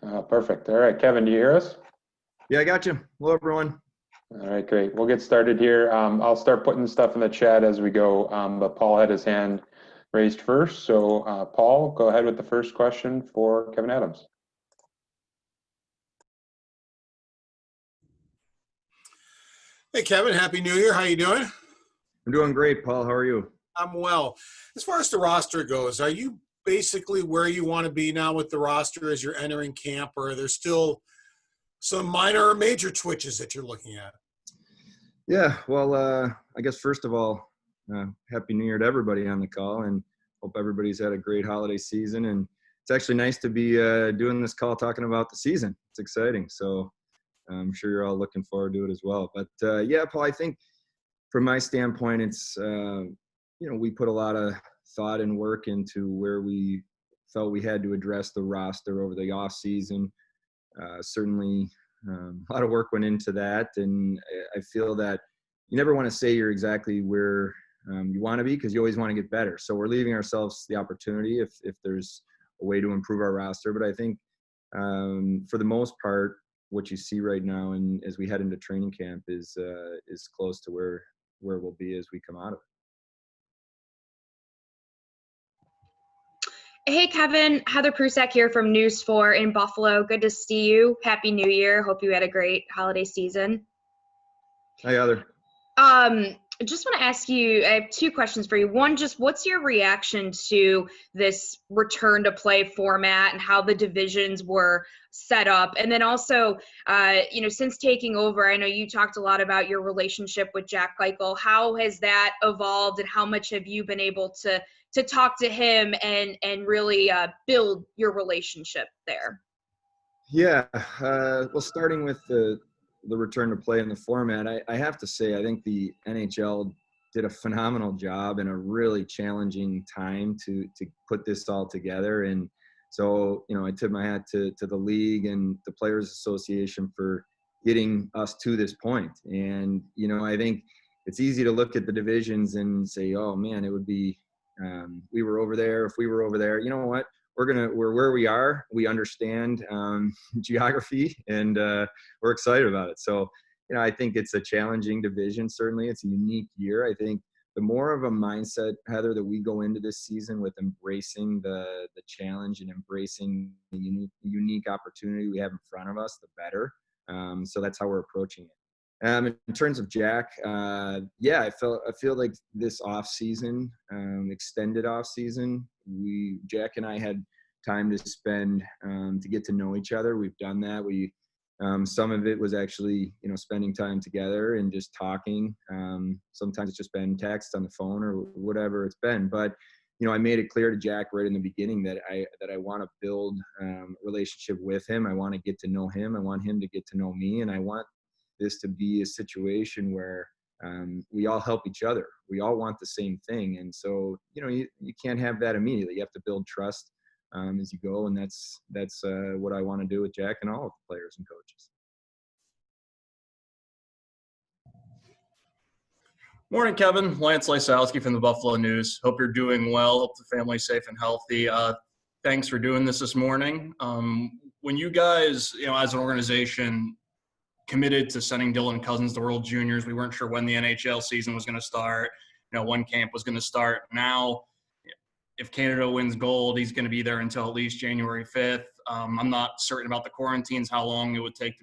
Perfect. All right, Kevin, do you hear us? Yeah, I got you. Hello, everyone. All right, great. We'll get started here. I'll start putting stuff in the chat as we go, but Paul had his hand raised first. So, Paul, go ahead with the first question for Kevyn Adams. Hey, Kevin, Happy New Year. How you doing? I'm doing great, Paul. How are you? I'm well. As far as the roster goes, are you basically where you want to be now with the roster as you're entering camp, or are there still some minor or major twitches that you're looking at? Yeah, well, I guess first of all, Happy New Year to everybody on the call, and hope everybody's had a great holiday season. And it's actually nice to be doing this call talking about the season. It's exciting. So I'm sure you're all looking forward to it as well. But yeah, Paul, I think from my standpoint, it's, we put a lot of thought and work into where we felt we had to address the roster over the off season. Certainly a lot of work went into that, and I feel that you never want to say you're exactly where you want to be, because you always want to get better. So we're leaving ourselves the opportunity if there's a way to improve our roster. But I think for the most part, what you see right now and as we head into training camp is close to where we'll be as we come out of it. Hey, Kevin, Heather Prusak here from News 4 in Buffalo. Good to see you. Happy New Year. Hope you had a great holiday season. Hi, Heather. I just want to ask you, I have two questions for you. One, just what's your reaction to this return to play format and how the divisions were set up? And then also, since taking over, I know you talked a lot about your relationship with Jack Eichel. How has that evolved, and how much have you been able to talk to him and really build your relationship there? Yeah, well, starting with the return to play in the format, I have to say, I think the NHL did a phenomenal job in a really challenging time to put this all together. And so, I tip my hat to the league and the Players Association for getting us to this point. And, I think it's easy to look at the divisions and say, oh man, it would be, we were over there. If we were over there, you know what? We're where we are. We understand geography, and we're excited about it. So, I think it's a challenging division. Certainly, it's a unique year. I think the more of a mindset, Heather, that we go into this season with embracing the challenge and embracing the unique opportunity we have in front of us, the better. So that's how we're approaching it. In terms of Jack, I feel like this off season, extended off season, Jack and I had time to spend to get to know each other. We've done that. Some of it was actually, spending time together and just talking. Sometimes it's just been text on the phone or whatever it's been. But, I made it clear to Jack right in the beginning that I want to build a relationship with him. I want to get to know him. I want him to get to know me. And I want this to be a situation where we all help each other. We all want the same thing. And so, you can't have that immediately. You have to build trust as you go. And that's what I want to do with Jack and all of the players and coaches. Morning, Kevin. Lance Lysowski from the Buffalo News. Hope you're doing well. Hope the family's safe and healthy. Thanks for doing this morning. When you guys, as an organization, committed to sending Dylan Cousins to World Juniors, we weren't sure when the NHL season was going to start, when camp was going to start. Now, if Canada wins gold, he's going to be there until at least January 5th. I'm not certain about the quarantines, how long it would take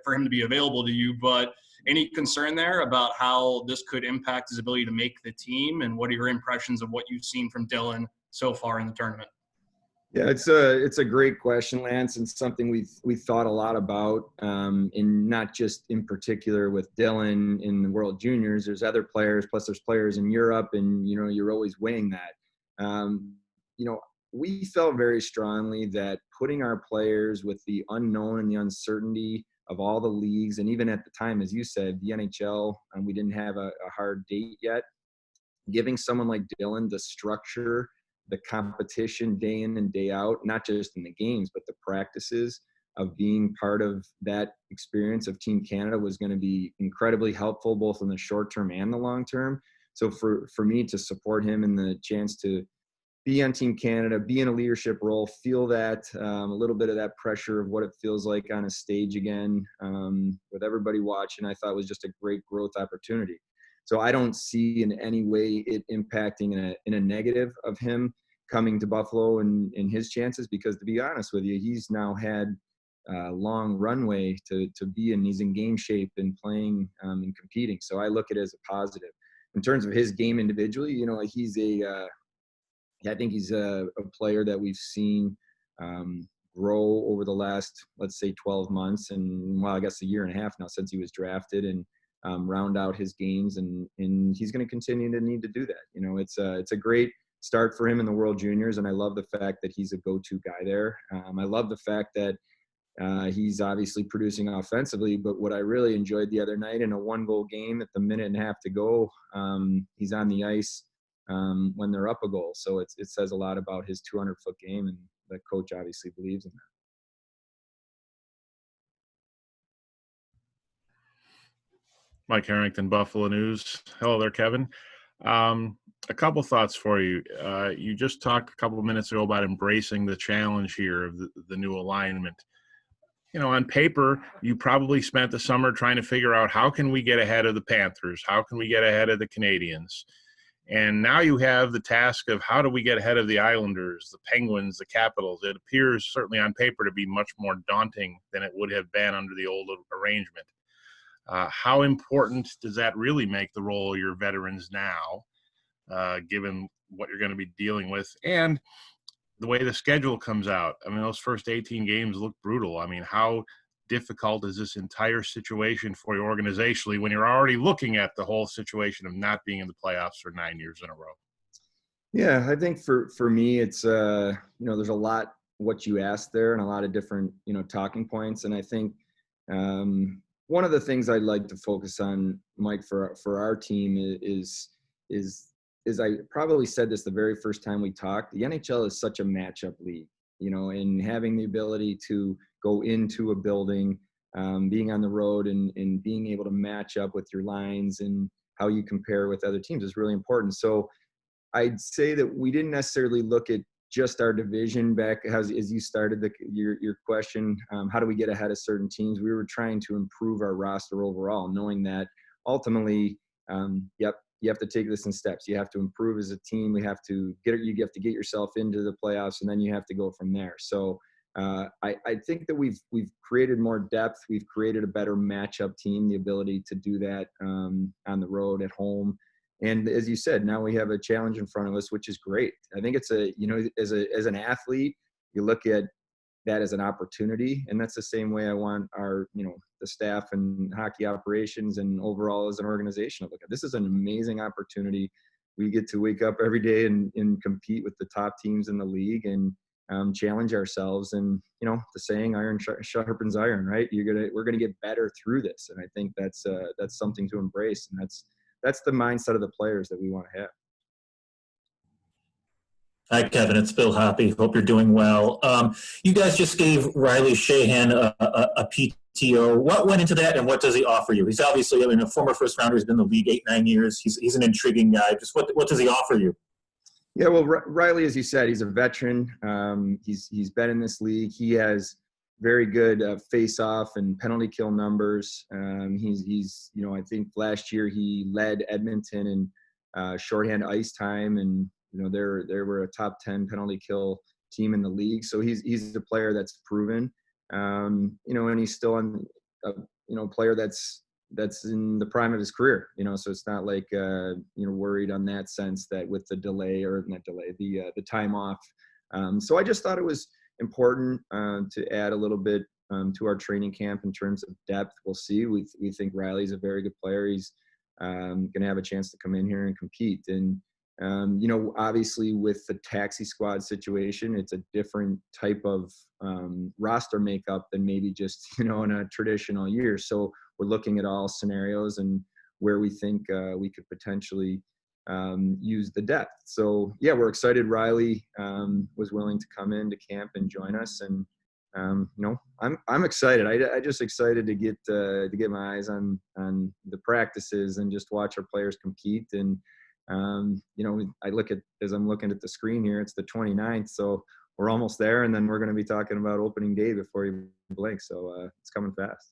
for him to be available to you, but any concern there about how this could impact his ability to make the team, and what are your impressions of what you've seen from Dylan so far in the tournament? Yeah, it's a great question, Lance, and something we thought a lot about, and not just in particular with Dylan in the World Juniors. There's other players, plus there's players in Europe, and you're always weighing that. We felt very strongly that putting our players with the unknown and the uncertainty of all the leagues, and even at the time, as you said, the NHL, we didn't have a hard date yet. Giving someone like Dylan the structure, the competition day in and day out, not just in the games, but the practices of being part of that experience of Team Canada was going to be incredibly helpful, both in the short term and the long term. So for me to support him and the chance to be on Team Canada, be in a leadership role, feel that a little bit of that pressure of what it feels like on a stage again with everybody watching, I thought was just a great growth opportunity. So I don't see in any way it impacting in a negative of him coming to Buffalo and his chances, because to be honest with you, he's now had a long runway to be in. He's in game shape and playing and competing. So I look at it as a positive. In terms of his game individually, you know, he's I think he's a player that we've seen grow over the last, let's say, 12 months, and well, I guess a year and a half now since he was drafted, and round out his games, and he's going to continue to need to do that. You know, it's a great start for him in the World Juniors, and I love the fact that he's a go-to guy there. I love the fact that he's obviously producing offensively, but what I really enjoyed the other night in a 1-goal game at the minute and a half to go, he's on the ice when they're up a goal. So it says a lot about his 200-foot game, and the coach obviously believes in that. Mike Harrington, Buffalo News. Hello there, Kevin. A couple thoughts for you. You just talked a couple of minutes ago about embracing the challenge here of the new alignment. You know, on paper, you probably spent the summer trying to figure out how can we get ahead of the Panthers? How can we get ahead of the Canadians? And now you have the task of how do we get ahead of the Islanders, the Penguins, the Capitals. It appears certainly on paper to be much more daunting than it would have been under the old arrangement. How important does that really make the role of your veterans now, given what you're going to be dealing with and the way the schedule comes out? I mean, those first 18 games look brutal. I mean, how difficult is this entire situation for you organizationally when you're already looking at the whole situation of not being in the playoffs for 9 years in a row? Yeah, I think for me, it's, you know, there's a lot what you asked there and a lot of different, you know, talking points. And I think one of the things I'd like to focus on, Mike, for our team is I probably said this the very first time we talked. The NHL is such a matchup league, you know, and having the ability to go into a building, being on the road and being able to match up with your lines and how you compare with other teams is really important. So I'd say that we didn't necessarily look at just our division back as you started your question. How do we get ahead of certain teams? We were trying to improve our roster overall, knowing that ultimately, you have to take this in steps. You have to improve as a team. You have to get yourself into the playoffs, and then you have to go from there. So I think that we've created more depth. We've created a better matchup team, the ability to do that on the road, at home. And as you said, now we have a challenge in front of us, which is great. I think it's as an athlete, you look at that as an opportunity. And that's the same way I want our, the staff and hockey operations and overall as an organization to look at. This is an amazing opportunity. We get to wake up every day and compete with the top teams in the league and challenge ourselves. And, the saying, iron sharpens iron, right? We're going to get better through this. And I think that's something to embrace. And that's the mindset of the players that we want to have. Hi, Kevin. It's Bill Hoppy. Hope you're doing well. You guys just gave Riley Sheahan a PTO. What went into that, and what does he offer you? He's obviously, a former first-rounder. He's been in the league 8-9 years. He's an intriguing guy. Just what does he offer you? Yeah, well, Riley, as you said, he's a veteran. He's been in this league. He has very good face-off and penalty kill numbers. He's I think last year he led Edmonton in shorthand ice time, and they were a top 10 penalty kill team in the league. So he's a player that's proven, and he's still a player that's in the prime of his career, so it's not like, worried on that sense that with the delay or not delay, the time off. So I just thought it was important to add a little bit to our training camp in terms of depth. We'll see. We think Riley's a very good player. He's going to have a chance to come in here and compete. And, obviously with the taxi squad situation, it's a different type of roster makeup than maybe just, in a traditional year. So we're looking at all scenarios and where we think we could potentially use the depth. So yeah, we're excited. Riley was willing to come into camp and join us, and I'm excited. I just excited to get my eyes on the practices and just watch our players compete. And As I'm looking at the screen here, it's the 29th, so we're almost there, and then we're going to be talking about opening day before you blink. So it's coming fast.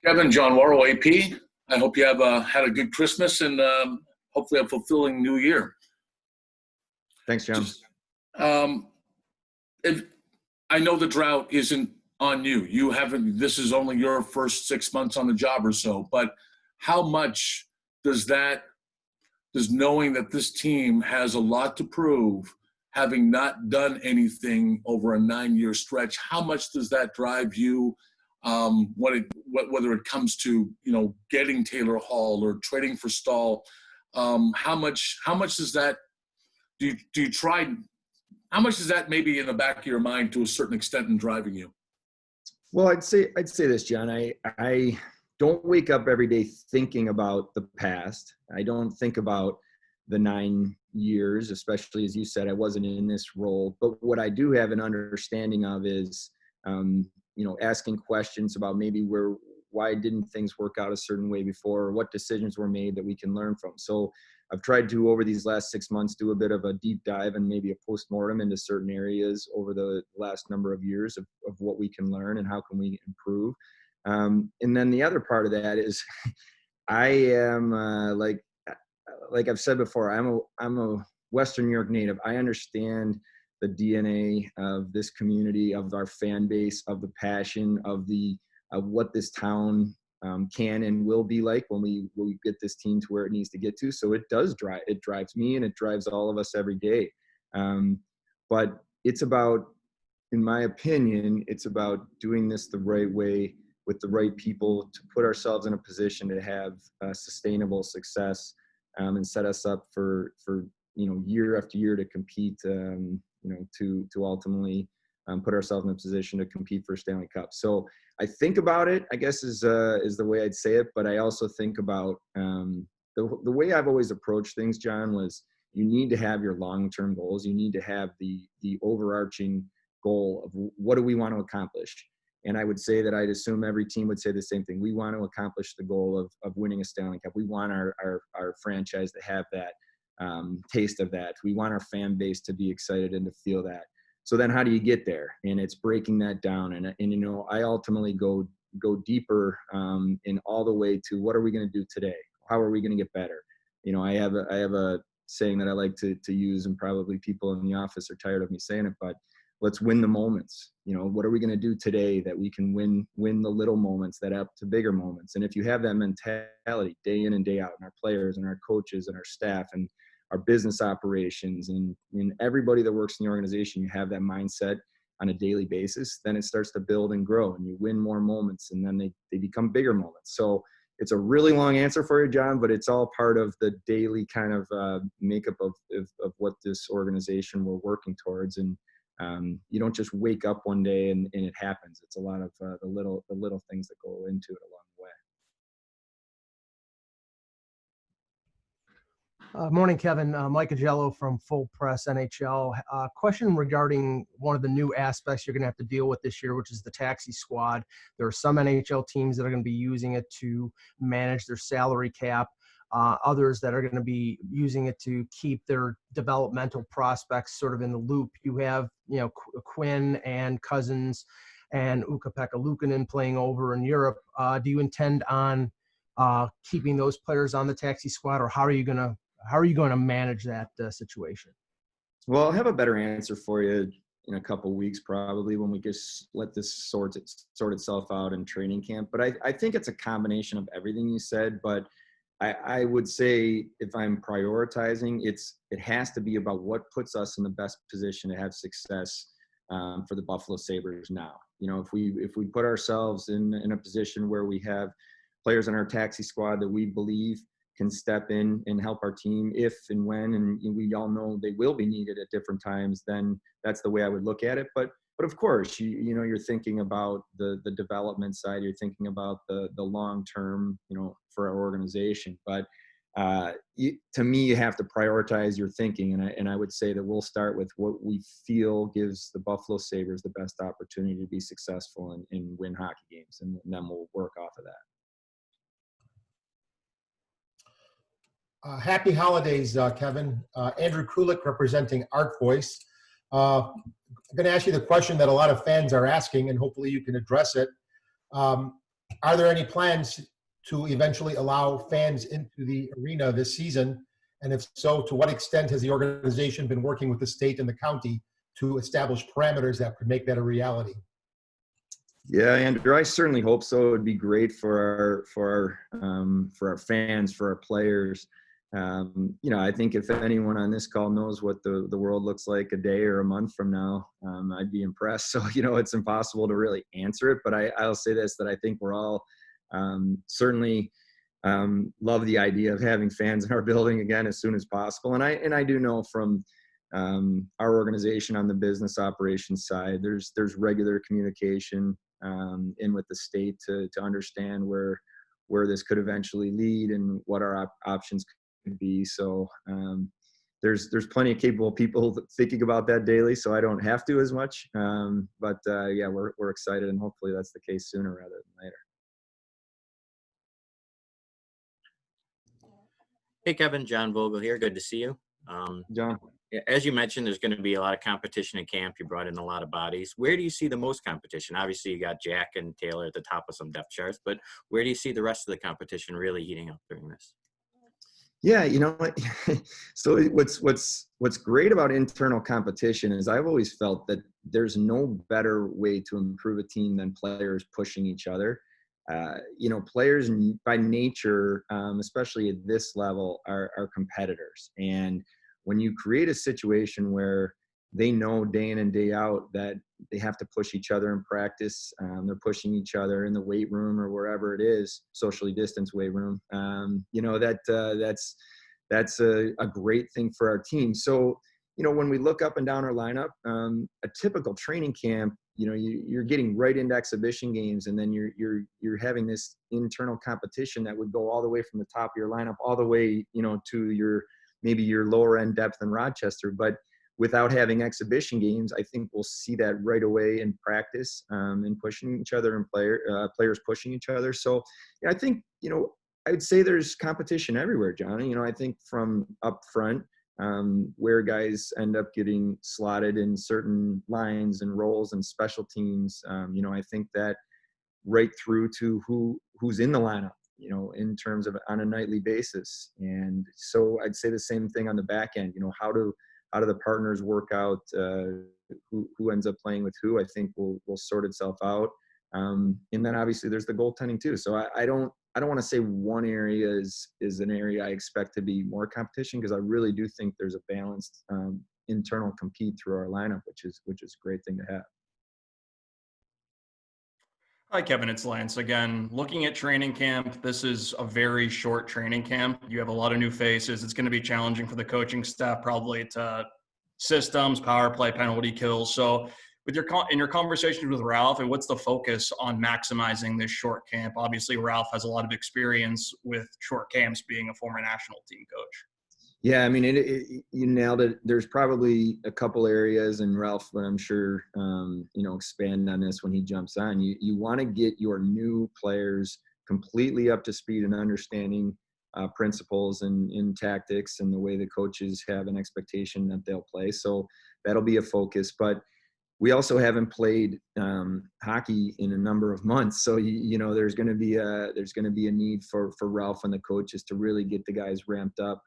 Kevin, John Worrell, AP. I hope you have had a good Christmas and hopefully a fulfilling New Year. Thanks, John. If I know the drought isn't on you. You haven't. This is only your first 6 months on the job or so. But how much does knowing that this team has a lot to prove, having not done anything over a 9-year stretch, how much does that drive you? Whether it comes to getting Taylor Hall or trading for Stahl, how much does that do you try? How much is that maybe in the back of your mind to a certain extent in driving you? Well, I'd say this, John. I don't wake up every day thinking about the past. I don't think about the 9 years, especially as you said, I wasn't in this role. But what I do have an understanding of is, asking questions about maybe why didn't things work out a certain way before, or what decisions were made that we can learn from. So I've tried to, over these last 6 months, do a bit of a deep dive and maybe a postmortem into certain areas over the last number of years of what we can learn and how can we improve. And then the other part of that is I am, like I've said before, I'm a Western New York native. I understand the DNA of this community, of our fan base, of the passion, of what this town can and will be like when we get this team to where it needs to get to. So it drives me, and it drives all of us every day. But it's about, in my opinion, it's about doing this the right way with the right people to put ourselves in a position to have sustainable success, and set us up for year after year to compete, to ultimately put ourselves in a position to compete for a Stanley Cup. So I think about it, I guess, is the way I'd say it. But I also think about the way I've always approached things, John, was you need to have your long-term goals. You need to have the overarching goal of what do we want to accomplish. And I would say that I'd assume every team would say the same thing. We want to accomplish the goal of winning a Stanley Cup. We want our franchise to have that taste of that. We want our fan base to be excited and to feel that. So then how do you get there? And it's breaking that down. And I ultimately go deeper in all the way to what are we going to do today? How are we going to get better? I have a saying that I like to use, and probably people in the office are tired of me saying it, but let's win the moments. What are we going to do today that we can win the little moments that up to bigger moments? And if you have that mentality day in and day out, and our players and our coaches and our staff and our business operations and everybody that works in the organization, you have that mindset on a daily basis, then it starts to build and grow, and you win more moments, and then they become bigger moments. So it's a really long answer for you, John, but it's all part of the daily kind of makeup of what this organization we're working towards. And you don't just wake up one day and it happens. It's a lot of the little things that go into it along the way. Morning, Kevin. Mike Agello from Full Press NHL. Question regarding one of the new aspects you're going to have to deal with this year, which is the taxi squad. There are some NHL teams that are going to be using it to manage their salary cap. Others that are going to be using it to keep their developmental prospects sort of in the loop. You have, Quinn and Cousins and Ukko-Pekka Luukkonen playing over in Europe. Do you intend on keeping those players on the taxi squad, or how are you going to manage that situation? Well, I'll have a better answer for you in a couple of weeks, probably, when we just let this sort itself out in training camp. But I think it's a combination of everything you said. But I would say, if I'm prioritizing, it has to be about what puts us in the best position to have success for the Buffalo Sabres now. If we put ourselves in a position where we have players in our taxi squad that we believe can step in and help our team if and when, and we all know they will be needed at different times, then that's the way I would look at it. But of course, you're thinking about the development side. You're thinking about the long term, for our organization. But to me, you have to prioritize your thinking, and I would say that we'll start with what we feel gives the Buffalo Sabres the best opportunity to be successful and win hockey games, and then we'll work off of that. Happy holidays, Kevin. Andrew Kulik representing Art Voice. I'm going to ask you the question that a lot of fans are asking, and hopefully you can address it. Are there any plans to eventually allow fans into the arena this season? And if so, to what extent has the organization been working with the state and the county to establish parameters that could make that a reality? Yeah, Andrew, I certainly hope so. It would be great for our fans, for our players. I think if anyone on this call knows what the world looks like a day or a month from now, I'd be impressed. So, it's impossible to really answer it, but I'll say this, that I think we're all certainly love the idea of having fans in our building again as soon as possible. And I do know from our organization on the business operations side, there's regular communication in with the state to understand where this could eventually lead and what our options could be. So there's plenty of capable people thinking about that daily, so I don't have to as much. But we're excited, and hopefully that's the case sooner rather than later. Hey, Kevin, John Vogel here. Good to see you. John. As you mentioned, there's going to be a lot of competition in camp. You brought in a lot of bodies. Where do you see the most competition? Obviously, you got Jack and Taylor at the top of some depth charts, but where do you see the rest of the competition really heating up during this? Yeah, so what's great about internal competition is I've always felt that there's no better way to improve a team than players pushing each other. Players by nature, especially at this level, are competitors. And when you create a situation where they know day in and day out that they have to push each other in practice, they're pushing each other in the weight room or wherever it is, socially distanced weight room, that's a great thing for our team. So, when we look up and down our lineup, a typical training camp, you're getting right into exhibition games, and then you're having this internal competition that would go all the way from the top of your lineup all the way, to maybe your lower end depth in Rochester. But without having exhibition games, I think we'll see that right away in practice, and pushing each other and players pushing each other. So I think, I'd say there's competition everywhere, Johnny. I think from up front, where guys end up getting slotted in certain lines and roles and special teams, I think that right through to who's in the lineup, in terms of on a nightly basis. And so I'd say the same thing on the back end. How do the partners work out, who ends up playing with who? I think will sort itself out. And then obviously there's the goaltending too. So I don't want to say one area is an area I expect to be more competition, because I really do think there's a balanced internal compete through our lineup, which is a great thing to have. Hi, Kevin. It's Lance again. Looking at training camp, this is a very short training camp. You have a lot of new faces. It's going to be challenging for the coaching staff, probably to systems, power play, penalty kills. So in your conversations with Ralph, and what's the focus on maximizing this short camp? Obviously, Ralph has a lot of experience with short camps, being a former national team coach. Yeah, I mean, you nailed it. There's probably a couple areas, and Ralph, I'm sure, expand on this when he jumps on. You want to get your new players completely up to speed and understanding principles and in tactics and the way the coaches have an expectation that they'll play. So that'll be a focus. But we also haven't played hockey in a number of months, so there's going to be a need for Ralph and the coaches to really get the guys ramped up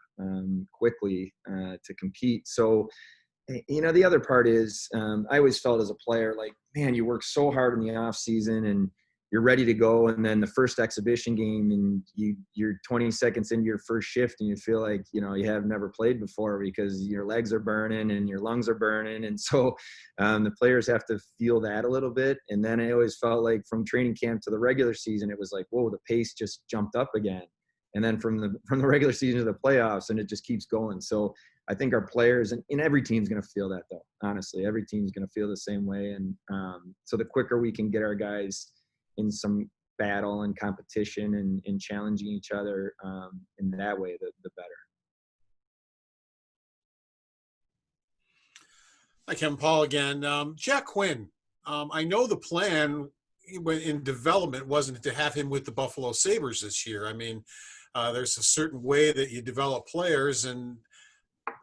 quickly to compete. So, the other part is I always felt as a player like, man, you work so hard in the off season and you're ready to go, and then the first exhibition game and you're 20 seconds into your first shift and you feel like you have never played before because your legs are burning and your lungs are burning. And so the players have to feel that a little bit. And then I always felt like from training camp to the regular season, it was like, whoa, the pace just jumped up again. And then from the regular season to the playoffs, and it just keeps going. So I think our players, and every team's going to feel that, though. Honestly, every team's going to feel the same way. And so the quicker we can get our guys in some battle and competition and challenging each other in that way, the better. Hi, Kevin. Paul again. Jack Quinn. I know the plan in development wasn't to have him with the Buffalo Sabres this year. I mean, There's a certain way that you develop players, and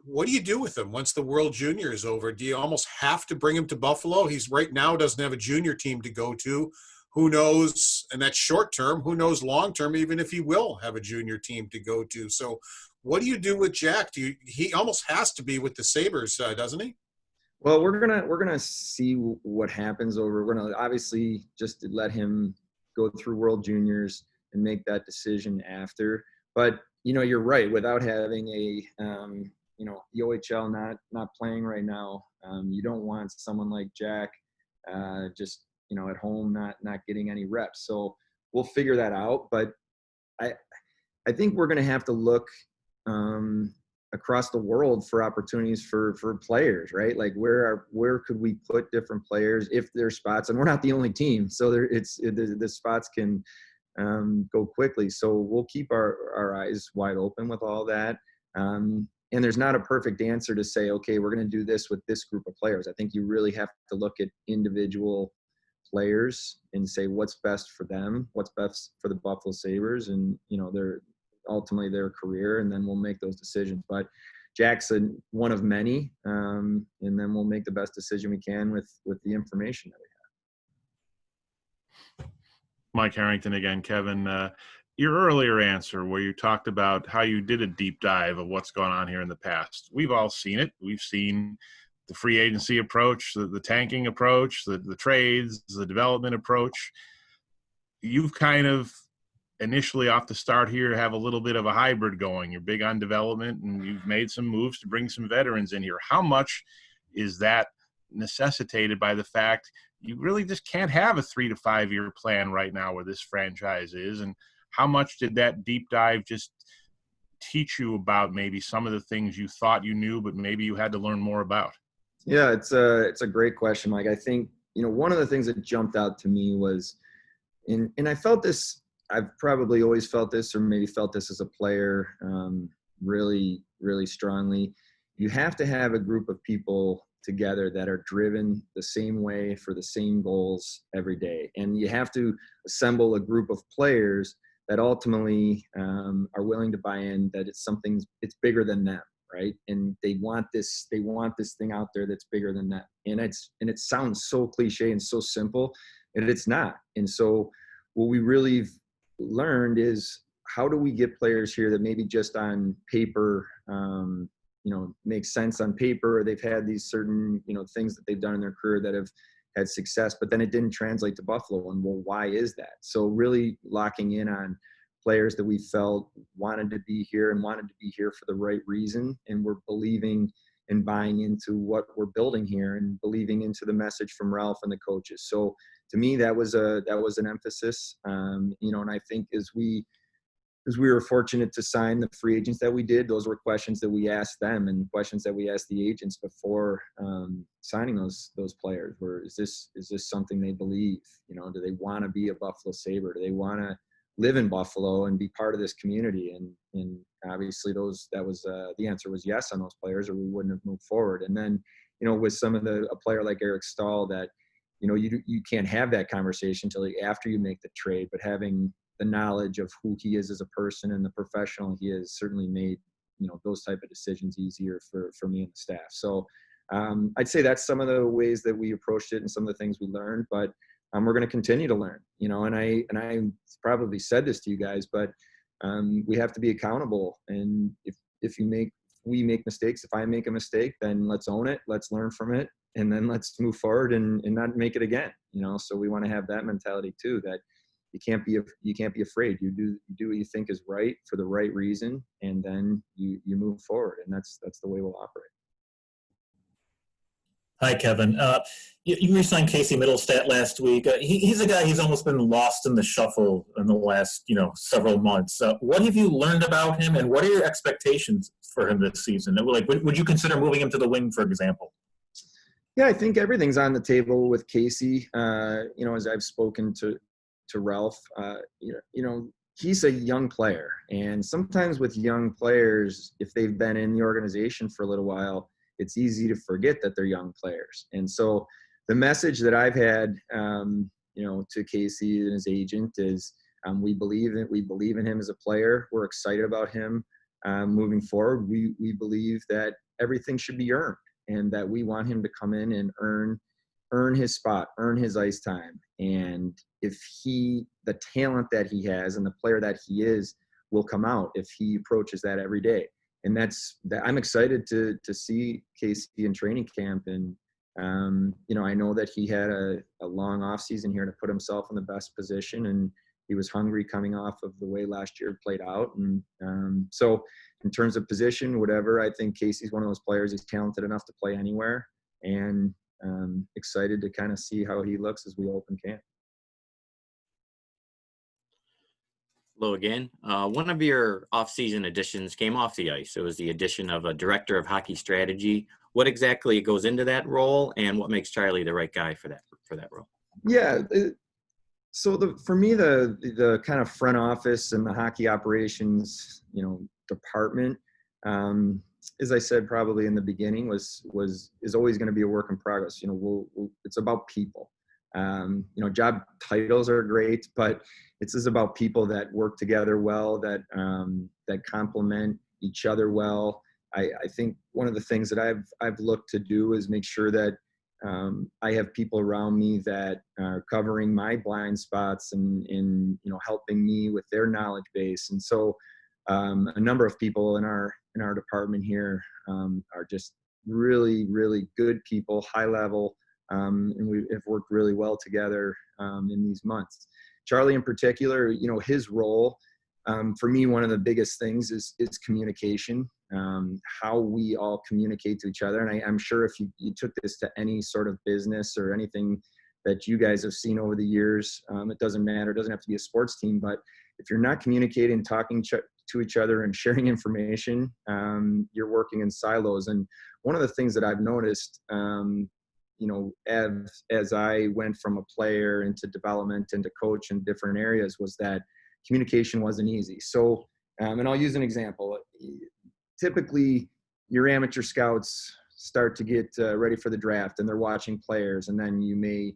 what do you do with them once the World Junior is over? Do you almost have to bring him to Buffalo? He's right now doesn't have a junior team to go to. Who knows? And that's short term. Who knows long term? Even if he will have a junior team to go to. So, what do you do with Jack? He almost has to be with the Sabres, doesn't he? Well, we're gonna see what happens over. We're gonna obviously just let him go through World Juniors and make that decision after. But you're right. Without having a the OHL not playing right now, you don't want someone like Jack just at home not getting any reps. So we'll figure that out. But I think we're gonna have to look across the world for opportunities for players, right? Like where could we put different players if there's spots, and we're not the only team, so the spots can go quickly. So we'll keep our eyes wide open with all that. And there's not a perfect answer to say, okay, we're going to do this with this group of players. I think you really have to look at individual players and say what's best for them, what's best for the Buffalo Sabres, and ultimately their career, and then we'll make those decisions. But Jackson, one of many, and then we'll make the best decision we can with the information that we have. Mike Harrington again, Kevin. Your earlier answer where you talked about how you did a deep dive of what's gone on here in the past. We've all seen it. We've seen the free agency approach, the tanking approach, the trades, the development approach. You've kind of initially off the start here have a little bit of a hybrid going. You're big on development, and you've made some moves to bring some veterans in here. How much is that necessitated by the fact you really just can't have a 3 to 5 year plan right now where this franchise is? And how much did that deep dive just teach you about maybe some of the things you thought you knew, but maybe you had to learn more about? Yeah, it's a great question, Mike. I think, one of the things that jumped out to me was, and I felt this, I've probably always felt this, or maybe felt this as a player really, really strongly. You have to have a group of people together that are driven the same way for the same goals every day. And you have to assemble a group of players that ultimately are willing to buy in, that it's bigger than them, right? And they want this thing out there that's bigger than that. And it sounds so cliche and so simple, and it's not. And so what we really learned is, how do we get players here that maybe just on paper, make sense on paper, or they've had these certain, things that they've done in their career that have had success, but then it didn't translate to Buffalo. And well, why is that? So really locking in on players that we felt wanted to be here and wanted to be here for the right reason. And we're believing and buying into what we're building here, and believing into the message from Ralph and the coaches. So to me, that was an emphasis, and I think as we were fortunate to sign the free agents that we did, those were questions that we asked them, and questions that we asked the agents before signing those players. Is this something they believe? Do they want to be a Buffalo Sabre? Do they want to live in Buffalo and be part of this community? And obviously the answer was yes on those players, or we wouldn't have moved forward. And then, with some of a player like Eric Stahl, that, you can't have that conversation until after you make the trade, but having the knowledge of who he is as a person and the professional he is certainly made, those type of decisions easier for me and the staff. So I'd say that's some of the ways that we approached it and some of the things we learned, but we're going to continue to learn, and I probably said this to you guys, but we have to be accountable. And if we make mistakes, if I make a mistake, then let's own it, let's learn from it, and then let's move forward and not make it again. So we want to have that mentality too, that you can't be afraid. You do what you think is right for the right reason, and then you move forward, and that's the way we'll operate. Hi, Kevin. You re-signed Casey Mittelstadt last week. He's a guy who's almost been lost in the shuffle in the last, several months. What have you learned about him, and what are your expectations for him this season? Like, would you consider moving him to the wing, for example? Yeah, I think everything's on the table with Casey. As I've spoken to Ralph, he's a young player, and sometimes with young players, if they've been in the organization for a little while, it's easy to forget that they're young players. And so the message that I've had, to Casey and his agent is, We believe in him as a player. We're excited about him moving forward. We believe that everything should be earned, and that we want him to come in and earn his spot, earn his ice time. And if the talent that he has and the player that he is will come out if he approaches that every day. And I'm excited to see Casey in training camp. And, I know that he had a long off season here to put himself in the best position, and he was hungry coming off of the way last year played out. And so in terms of position, whatever, I think Casey's one of those players. He's talented enough to play anywhere, and excited to kind of see how he looks as we open camp. Hello again. One of your off-season additions came off the ice. It was the addition of a director of hockey strategy. What exactly goes into that role, and what makes Charlie the right guy for that role? Yeah. So for me, the kind of front office and the hockey operations, department, as I said probably in the beginning, is always going to be a work in progress. It's about people. Job titles are great, but it's just about people that work together well, that complement each other well. I think one of the things that I've looked to do is make sure that I have people around me that are covering my blind spots and helping me with their knowledge base. And so a number of people in our department here are just really, really good people, high level, and we have worked really well together in these months. Charlie in particular, his role, for me, one of the biggest things is communication, how we all communicate to each other. And I'm sure if you took this to any sort of business or anything that you guys have seen over the years, it doesn't matter. It doesn't have to be a sports team, but if you're not communicating, talking to each other and sharing information, you're working in silos. And one of the things that I've noticed, as I went from a player into development, into coach in different areas, was that communication wasn't easy. So, and I'll use an example. Typically, your amateur scouts start to get ready for the draft, and they're watching players, and then you may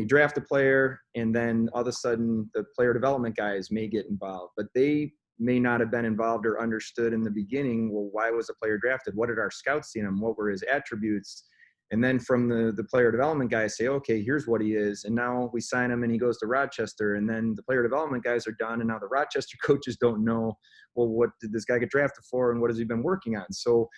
draft a player, and then all of a sudden the player development guys may get involved, but they may not have been involved or understood in the beginning. Well, why was a player drafted? What did our scouts see in him? What were his attributes? And then from the player development guys say, okay, here's what he is. And now we sign him and he goes to Rochester. And then the player development guys are done. And now the Rochester coaches don't know, well, what did this guy get drafted for? And what has he been working on? So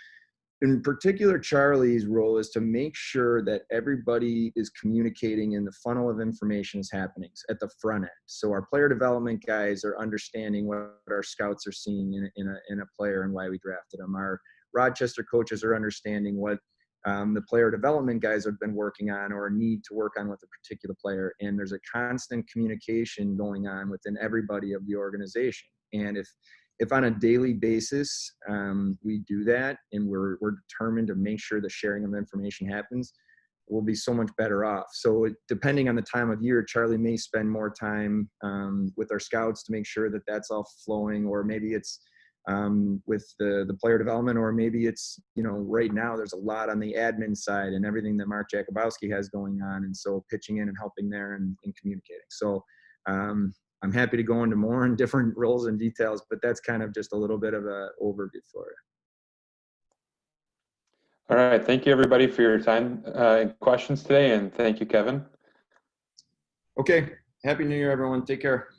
in particular, Charlie's role is to make sure that everybody is communicating and the funnel of information is happening at the front end. So our player development guys are understanding what our scouts are seeing in a player and why we drafted them. Our Rochester coaches are understanding what the player development guys have been working on or need to work on with a particular player. And there's a constant communication going on within everybody of the organization. And if on a daily basis we do that, and we're determined to make sure the sharing of information happens, we'll be so much better off. So depending on the time of year, Charlie may spend more time with our scouts to make sure that that's all flowing, or maybe it's with the player development, or maybe it's, right now there's a lot on the admin side and everything that Mark Jakubowski has going on. And so pitching in and helping there and communicating. So I'm happy to go into more and different roles and details, but that's kind of just a little bit of an overview for it. All right. Thank you, everybody, for your time and questions today. And thank you, Kevin. Okay. Happy New Year, everyone. Take care.